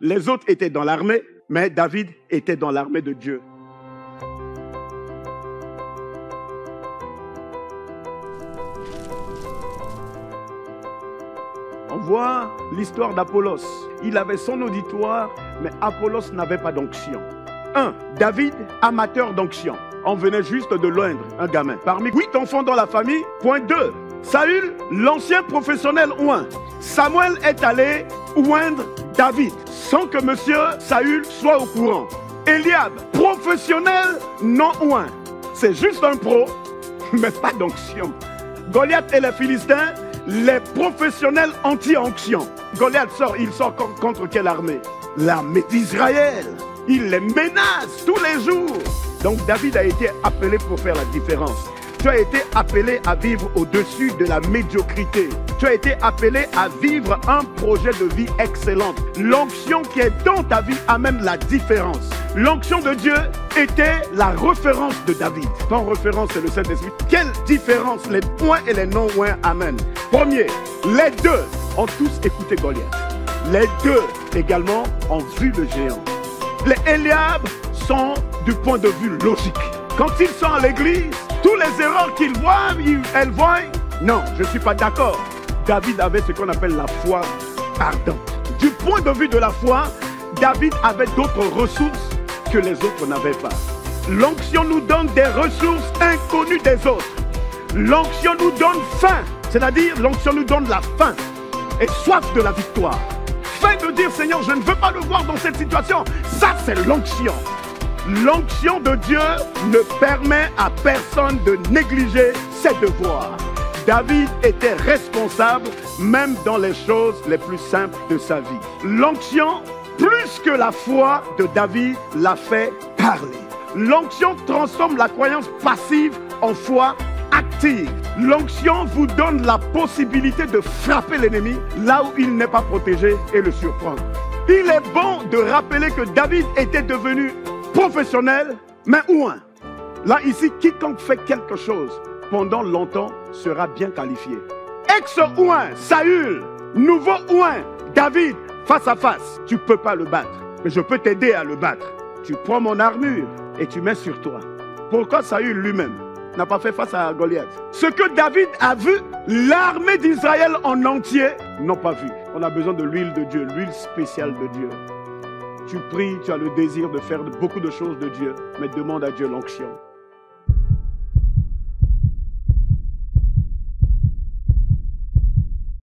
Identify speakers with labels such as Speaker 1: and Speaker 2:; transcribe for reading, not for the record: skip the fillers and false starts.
Speaker 1: Les autres étaient dans l'armée, mais David était dans l'armée de Dieu. On voit l'histoire d'Apollos. Il avait son auditoire, mais Apollos n'avait pas d'onction. 1. David, amateur d'onction. On venait juste de loindre un gamin. Parmi 8 enfants dans la famille. Point 2. Saül, l'ancien professionnel oint. Samuel est allé oindre David sans que monsieur Saül soit au courant. Eliab, professionnel non oint. C'est juste un pro, mais pas d'onction. Goliath et les Philistins, les professionnels anti-onction. Goliath sort, il sort contre quelle armée? L'armée d'Israël. Il les menace tous les jours. Donc David a été appelé pour faire la différence. Tu as été appelé à vivre au-dessus de la médiocrité. Tu as été appelé à vivre un projet de vie excellent. L'onction qui est dans ta vie amène la différence. L'onction de Dieu était la référence de David. Ton référence, c'est le Saint-Esprit. Quelle différence les points et les non-points amènent? Premier, les deux ont tous écouté Goliath. Les deux également ont vu le géant. Les Eliab sont du point de vue logique. Quand ils sont à l'église, tous les erreurs qu'ils voient, elles voient. Non, je ne suis pas d'accord. David avait ce qu'on appelle la foi ardente. Du point de vue de la foi, David avait d'autres ressources que les autres n'avaient pas. L'onction nous donne des ressources inconnues des autres. L'onction nous donne faim, c'est-à-dire l'onction nous donne la faim et soif de la victoire. Faim de dire, Seigneur, je ne veux pas le voir dans cette situation. Ça, c'est l'onction. L'onction de Dieu ne permet à personne de négliger ses devoirs. David était responsable même dans les choses les plus simples de sa vie. L'onction, plus que la foi de David, l'a fait parler. L'onction transforme la croyance passive en foi active. L'onction vous donne la possibilité de frapper l'ennemi là où il n'est pas protégé et le surprendre. Il est bon de rappeler que David était devenu professionnel, mais oint. Là, ici, quiconque fait quelque chose pendant longtemps sera bien qualifié. Ex-oint, Saül, nouveau oint, David, face à face. Tu ne peux pas le battre, mais je peux t'aider à le battre. Tu prends mon armure et tu mets sur toi. Pourquoi Saül lui-même n'a pas fait face à Goliath? Ce que David a vu, l'armée d'Israël en entier n'ont pas vu. On a besoin de l'huile de Dieu, l'huile spéciale de Dieu. Tu pries, tu as le désir de faire beaucoup de choses de Dieu, mais demande à Dieu l'onction.